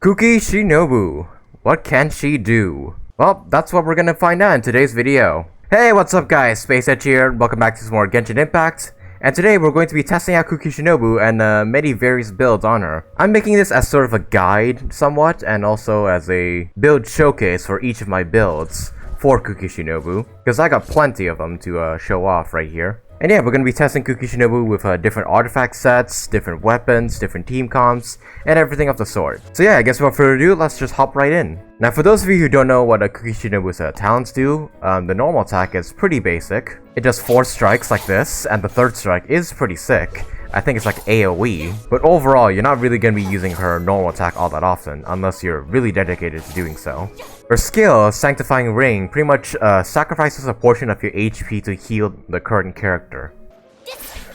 Kuki Shinobu. What can she do? Well, that's what we're gonna find out in today's video. Hey, what's up guys? Space Edge here, welcome back to some more Genshin Impact. And today we're going to be testing out Kuki Shinobu and many various builds on her. I'm making this as sort of a guide somewhat, and also as a build showcase for each of my builds for Kuki Shinobu, because I got plenty of them to show off right here. And yeah, we're going to be testing Kuki Shinobu with different artifact sets, different weapons, different team comps, and everything of the sort. So yeah, I guess without further ado, let's just hop right in. Now for those of you who don't know what Kuki Shinobu's talents do, the normal attack is pretty basic. It does 4 strikes like this, and the 3rd strike is pretty sick. I think it's like AoE, but overall, you're not really going to be using her normal attack all that often, unless you're really dedicated to doing so. Her skill, Sanctifying Ring, pretty much sacrifices a portion of your HP to heal the current character.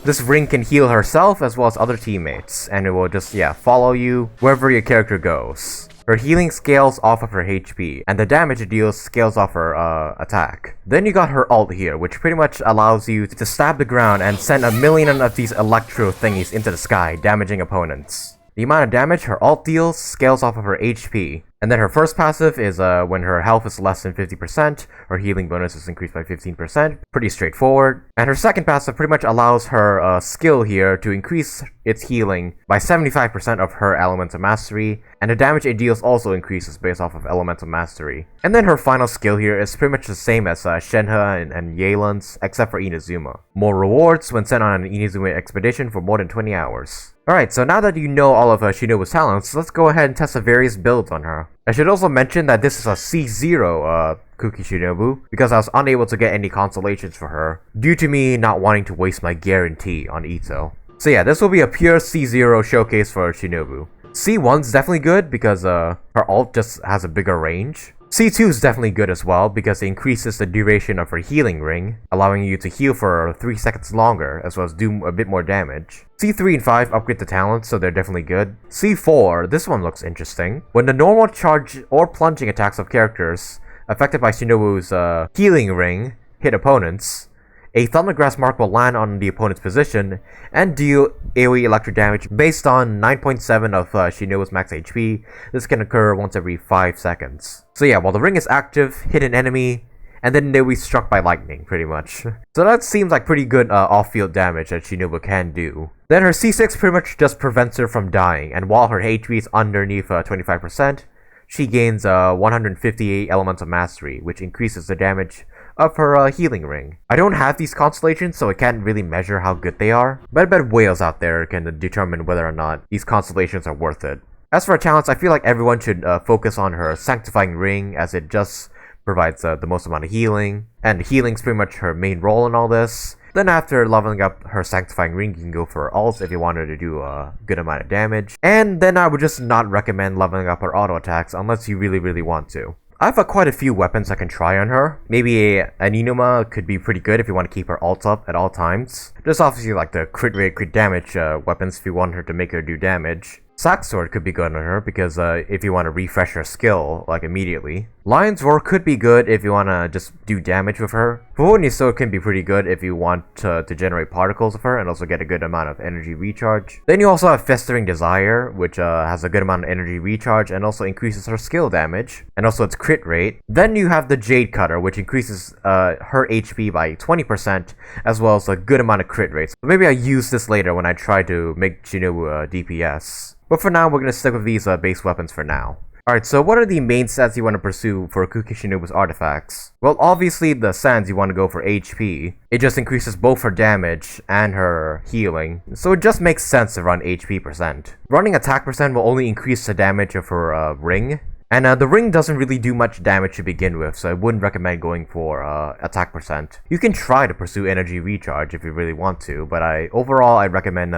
This ring can heal herself as well as other teammates, and it will just, follow you wherever your character goes. Her healing scales off of her HP, and the damage it deals scales off her attack. Then you got her ult here, which pretty much allows you to stab the ground and send a million of these electro thingies into the sky, damaging opponents. The amount of damage her ult deals scales off of her HP. And then her first passive is when her health is less than 50%, her healing bonus is increased by 15%, pretty straightforward. And her second passive pretty much allows her skill here to increase its healing by 75% of her elemental mastery, and the damage it deals also increases based off of elemental mastery. And then her final skill here is pretty much the same as Shenhe and Yelan's, except for Inazuma. More rewards when sent on an Inazuma expedition for more than 20 hours. Alright, so now that you know all of Shinobu's talents, let's go ahead and test the various builds on her. I should also mention that this is a C0 Kuki Shinobu, because I was unable to get any Constellations for her, due to me not wanting to waste my guarantee on Itto. So yeah, this will be a pure C0 showcase for Shinobu. C1's definitely good because her ult just has a bigger range. C2 is definitely good as well because it increases the duration of her healing ring, allowing you to heal for 3 seconds longer, as well as do a bit more damage. C3 and 5 upgrade the talents, so they're definitely good. C4, this one looks interesting. When the normal charge or plunging attacks of characters affected by Shinobu's healing ring hit opponents, a Thundergrass mark will land on the opponent's position and deal AoE electric damage based on 9.7 of Shinobu's max HP. This can occur once every 5 seconds. So yeah, while the ring is active, hit an enemy, and then they'll be struck by lightning, pretty much. So that seems like pretty good off-field damage that Shinobu can do. Then her C6 pretty much just prevents her from dying, and while her HP is underneath 25%, she gains 158 elemental mastery, which increases the damage of her healing ring. I don't have these constellations, so I can't really measure how good they are, but I bet whales out there can determine whether or not these constellations are worth it. As for her talents, I feel like everyone should focus on her Sanctifying Ring, as it just provides the most amount of healing, and healing's pretty much her main role in all this. Then after leveling up her Sanctifying Ring, you can go for ults if you wanted to do a good amount of damage. And then I would just not recommend leveling up her auto attacks unless you really want to. I've got quite a few weapons I can try on her. Maybe an Inazuma could be pretty good if you want to keep her ult up at all times. There's obviously like the crit rate, crit damage weapons if you want her to make her do damage. Sack Sword could be good on her because if you want to refresh her skill like immediately. Lion's Roar could be good if you want to just do damage with her. Pavonius Sword can be pretty good if you want to generate particles of her and also get a good amount of energy recharge. Then you also have Festering Desire, which has a good amount of energy recharge and also increases her skill damage and also its crit rate. Then you have the Jade Cutter, which increases her HP by 20% as well as a good amount of crit rates. But maybe I'll use this later when I try to make Shinobu DPS. But for now, we're going to stick with these base weapons for now. Alright, so what are the main stats you want to pursue for Kuki Shinobu's artifacts? Well, obviously the sands you want to go for HP. It just increases both her damage and her healing, so it just makes sense to run HP percent. Running attack percent will only increase the damage of her ring, and the ring doesn't really do much damage to begin with, so I wouldn't recommend going for attack percent. You can try to pursue energy recharge if you really want to, but overall I'd recommend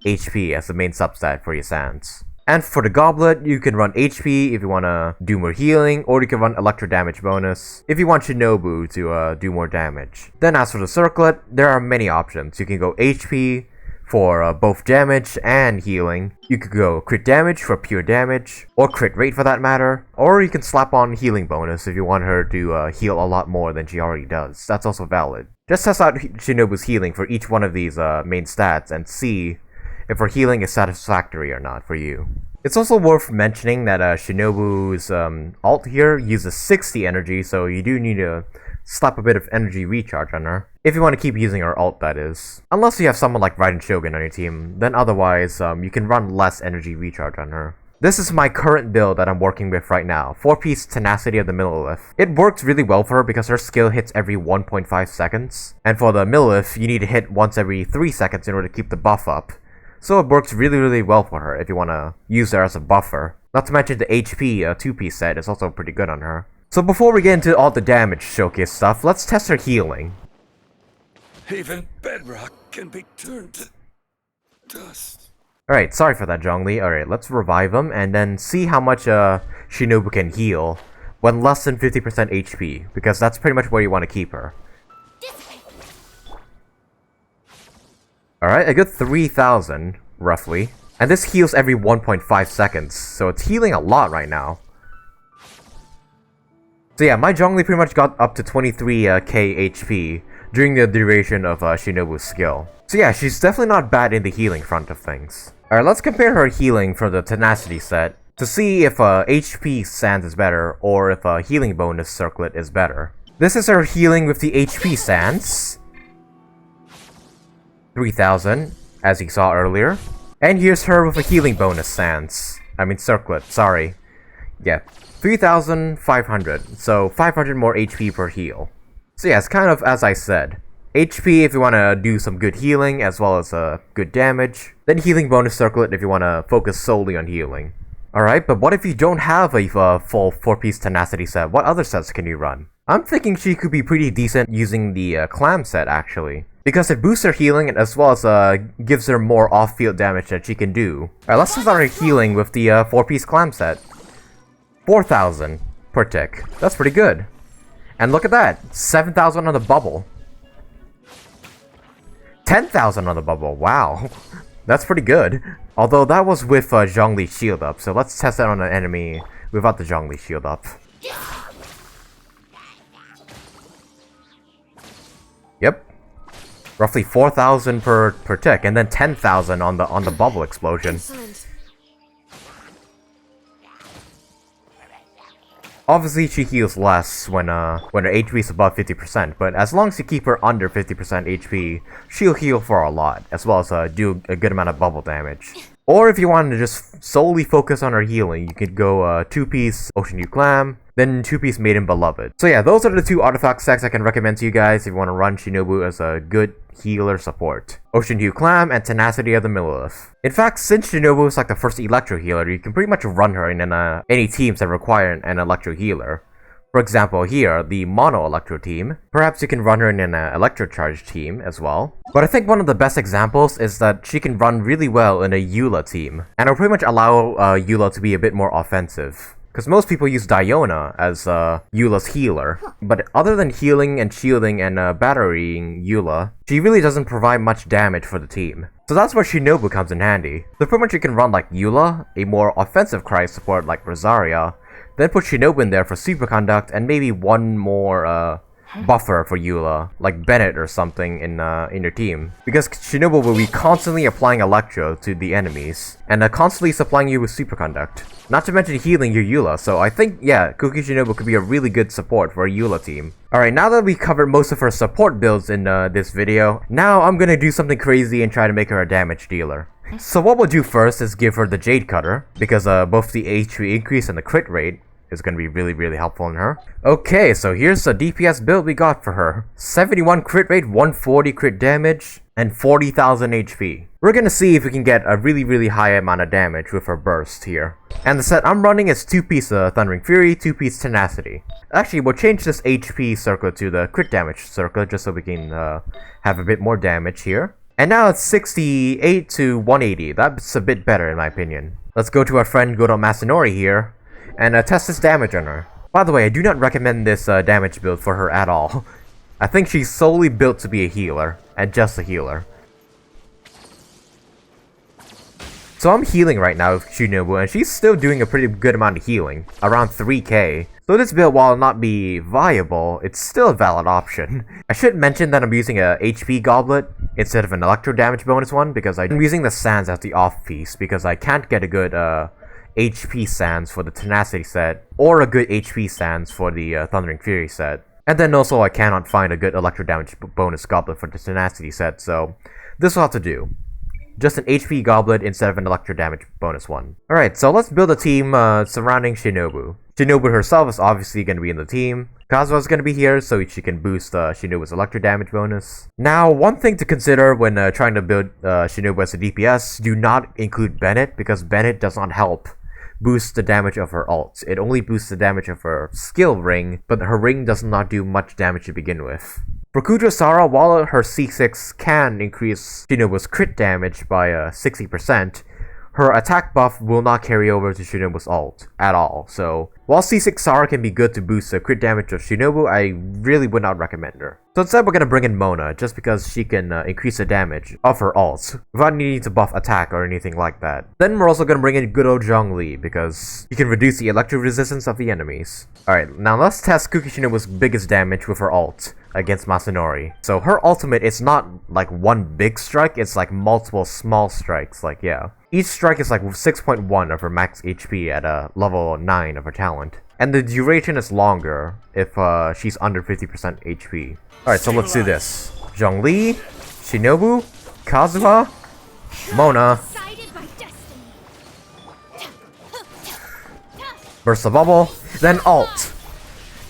HP as the main substat for your sands. And for the goblet, you can run HP if you want to do more healing, or you can run electro damage bonus if you want Shinobu to do more damage. Then as for the circlet, there are many options. You can go HP for both damage and healing. You could go crit damage for pure damage, or crit rate for that matter, or you can slap on healing bonus if you want her to heal a lot more than she already does. That's also valid. Just test out Shinobu's healing for each one of these main stats and see if her healing is satisfactory or not for you. It's also worth mentioning that Shinobu's ult here uses 60 energy, so you do need to slap a bit of energy recharge on her. If you want to keep using her ult, that is. Unless you have someone like Raiden Shogun on your team, then otherwise, you can run less energy recharge on her. This is my current build that I'm working with right now, 4-piece Tenacity of the Millilith. It works really well for her because her skill hits every 1.5 seconds, and for the Millilith, you need to hit once every 3 seconds in order to keep the buff up. So it works really well for her if you want to use her as a buffer. Not to mention the HP 2-piece set is also pretty good on her. So before we get into all the damage showcase stuff, let's test her healing. Even bedrock can be turned to dust. Alright, sorry for that, Zhongli. Alright, let's revive him and then see how much Shinobu can heal when less than 50% HP, because that's pretty much where you want to keep her. Alright, a good 3,000, roughly. And this heals every 1.5 seconds, so it's healing a lot right now. So yeah, my Zhongli pretty much got up to 23k HP during the duration of Shinobu's skill. So yeah, she's definitely not bad in the healing front of things. Alright, let's compare her healing from the Tenacity set to see if HP Sands is better or if a healing bonus circlet is better. This is her healing with the HP Sands. 3,000, as you saw earlier. And here's her with a healing bonus Sands. I mean circlet, sorry. Yeah, 3,500, so 500 more HP per heal. So yeah, it's kind of as I said. HP if you want to do some good healing as well as good damage. Then healing bonus circlet if you want to focus solely on healing. Alright, but what if you don't have a full 4-piece Tenacity set? What other sets can you run? I'm thinking she could be pretty decent using the Clam set actually, because it boosts her healing as well as gives her more off-field damage that she can do. Alright, let's start her healing with the 4-piece Clam set. 4,000 per tick. That's pretty good. And look at that, 7,000 on the bubble. 10,000 on the bubble, wow. That's pretty good. Although that was with Zhongli's shield up, so let's test that on an enemy without the Zhongli shield up. Yep. Roughly 4,000 per tick, and then 10,000 on the bubble explosion. Excellent. Obviously, she heals less when her HP is above 50%, but as long as you keep her under 50% HP, she'll heal for a lot, as well as do a good amount of bubble damage. Or if you want to just solely focus on her healing, you could go 2-piece Ocean Dew Clam, then 2-piece Maiden Beloved. So yeah, those are the 2 artifact stacks I can recommend to you guys if you want to run Shinobu as a good healer support. Ocean Dew Clam and Tenacity of the Millilith. In fact, since Shinobu is like the first Electro healer, you can pretty much run her in any teams that require an Electro healer. For example, here, the Mono Electro team. Perhaps you can run her in an Electro Charge team as well. But I think one of the best examples is that she can run really well in a Eula team. And it'll pretty much allow Eula to be a bit more offensive. Because most people use Diona as Eula's healer. But other than healing and shielding and batterying Eula, she really doesn't provide much damage for the team. So that's where Shinobu comes in handy. So pretty much you can run like Eula, a more offensive cry support like Rosaria, then put Shinobu in there for Superconduct, and maybe one more buffer for Eula, like Bennett or something in your team. Because Shinobu will be constantly applying Electro to the enemies, and constantly supplying you with Superconduct. Not to mention healing your Eula, so I think, yeah, Kuki Shinobu could be a really good support for a Eula team. Alright, now that we covered most of her support builds in this video, now I'm gonna do something crazy and try to make her a damage dealer. So what we'll do first is give her the Jade Cutter, because both the HP increase and the crit rate is going to be really helpful in her. Okay, so here's the DPS build we got for her. 71 crit rate, 140 crit damage, and 40,000 HP. We're going to see if we can get a really high amount of damage with her burst here. And the set I'm running is 2-piece Thundering Fury, 2-piece Tenacity. Actually, we'll change this HP circle to the crit damage circle just so we can have a bit more damage here. And now it's 68 to 180. That's a bit better in my opinion. Let's go to our friend Godo Masanori here and test this damage on her. By the way, I do not recommend this damage build for her at all. I think she's solely built to be a healer, and just a healer. So I'm healing right now with Shinobu, and she's still doing a pretty good amount of healing, around 3k. So this build, while not be viable, it's still a valid option. I should mention that I'm using a HP Goblet instead of an Electro damage bonus one, because I'm using the Sands as the off piece, because I can't get a good HP stands for the Tenacity set, or a good HP stands for the Thundering Fury set. And then also I cannot find a good electro damage bonus goblet for the Tenacity set, so this will have to do. Just an HP goblet instead of an electro damage bonus one. Alright, so let's build a team surrounding Shinobu. Shinobu herself is obviously going to be in the team. Kazuha is going to be here so she can boost Shinobu's electro damage bonus. Now, one thing to consider when trying to build Shinobu as a DPS, do not include Bennett, because Bennett does not help boost the damage of her ult. It only boosts the damage of her skill ring, but her ring does not do much damage to begin with. For Kudra, while her C6 can increase Shinobu's crit damage by 60%, her attack buff will not carry over to Shinobu's ult at all. So, while C6 Sarah can be good to boost the crit damage of Shinobu, I really would not recommend her. So instead we're going to bring in Mona, just because she can increase the damage of her ult, without needing to buff attack or anything like that. Then we're also going to bring in good old Zhongli, because she can reduce the electro resistance of the enemies. Alright, now let's test Kuki Shinobu's biggest damage with her ult against Masanori. So her ultimate is not like one big strike, it's like multiple small strikes, like yeah. Each strike is like 6.1 of her max HP at a level 9 of her talent. And the duration is longer if she's under 50% HP. Alright, so let's do this. Zhongli, Shinobu, Kazuha, Mona. Burst the bubble, then ult.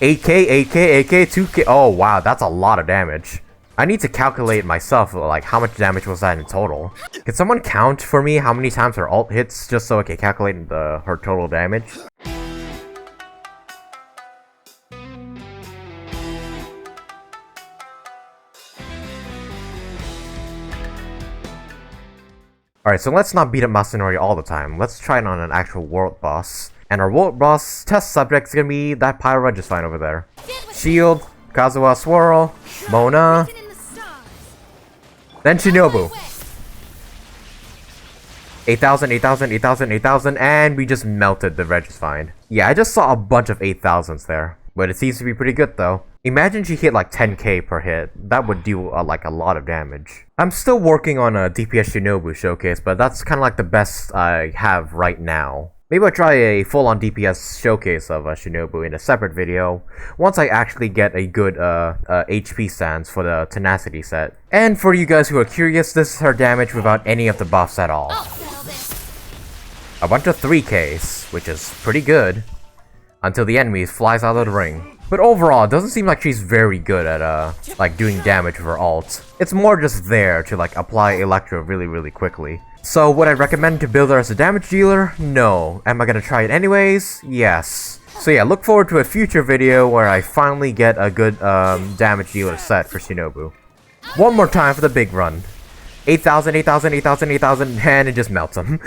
8k, 8k, 8k, 2k. Oh wow, that's a lot of damage. I need to calculate myself, like how much damage was that in total. Can someone count for me how many times her ult hits, just so I can calculate her total damage? Alright, so let's not beat up Masanori all the time. Let's try it on an actual world boss. And our world boss test subject is gonna be that Pyro just fine over there. Shield, Kazuha Swirl, Mona, then Shinobu. 8,000, 8,000, 8,000, 8,000, and we just melted the Registfind. Yeah, I just saw a bunch of 8,000s there. But it seems to be pretty good though. Imagine she hit like 10k per hit. That would do like a lot of damage. I'm still working on a DPS Shinobu showcase, but that's kind of like the best I have right now. Maybe I'll try a full-on DPS showcase of Shinobu in a separate video, once I actually get a good HP stance for the Tenacity set. And for you guys who are curious, this is her damage without any of the buffs at all. A bunch of 3Ks, which is pretty good, until the enemy flies out of the ring. But overall, it doesn't seem like she's very good at like doing damage with her ult. It's more just there to like apply Electro really quickly. So would I recommend to build her as a damage dealer? No. Am I gonna try it anyways? Yes. So yeah, look forward to a future video where I finally get a good damage dealer set for Shinobu. One more time for the big run. 8,000, 8,000, 8,000, 8,000, and it just melts them.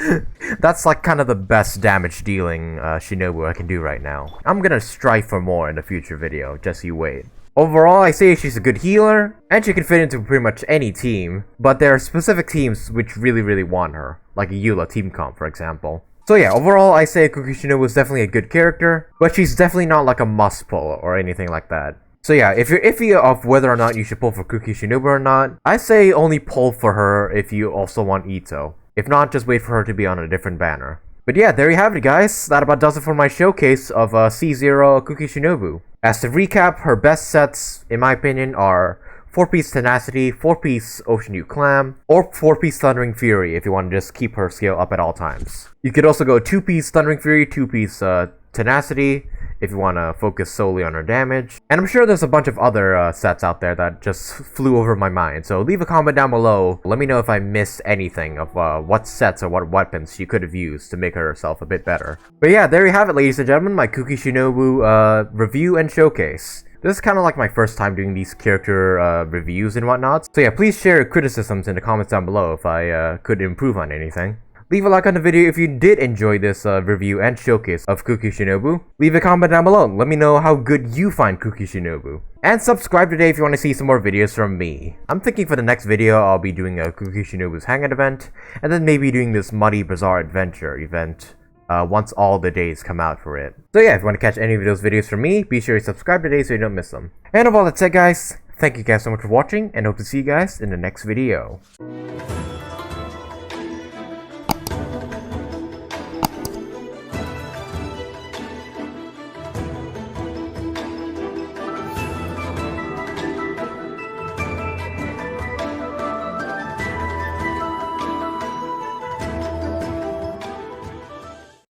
That's like kind of the best damage dealing Shinobu I can do right now. I'm gonna strive for more in a future video, just you wait. Overall, I say she's a good healer, and she can fit into pretty much any team, but there are specific teams which really want her, like a Eula team comp for example. So yeah, overall I say Kuki Shinobu is definitely a good character, but she's definitely not like a must pull or anything like that. So yeah, if you're iffy of whether or not you should pull for Kuki Shinobu or not, I say only pull for her if you also want Itto. If not, just wait for her to be on a different banner. But yeah, there you have it guys, that about does it for my showcase of C0 Kuki Shinobu. As to recap, her best sets, in my opinion, are 4-piece Tenacity, 4-piece Ocean Dew Clam, or 4-piece Thundering Fury if you want to just keep her skill up at all times. You could also go 2-piece Thundering Fury, 2-piece Tenacity, if you want to focus solely on her damage. And I'm sure there's a bunch of other sets out there that just flew over my mind, so leave a comment down below. Let me know if I missed anything of what sets or what weapons she could have used to make herself a bit better. But yeah, there you have it ladies and gentlemen, my Kuki Shinobu review and showcase. This is kind of like my first time doing these character reviews and whatnot. So yeah, please share your criticisms in the comments down below if I could improve on anything. Leave a like on the video if you did enjoy this review and showcase of Kuki Shinobu. Leave a comment down below. Let me know how good you find Kuki Shinobu. And subscribe today if you want to see some more videos from me. I'm thinking for the next video I'll be doing a Kuki Shinobu's Hangout event, and then maybe doing this Muddy Bazaar Adventure event once all the days come out for it. So yeah, if you want to catch any of those videos from me, be sure to subscribe today so you don't miss them. And of all that said guys, thank you guys so much for watching, and hope to see you guys in the next video.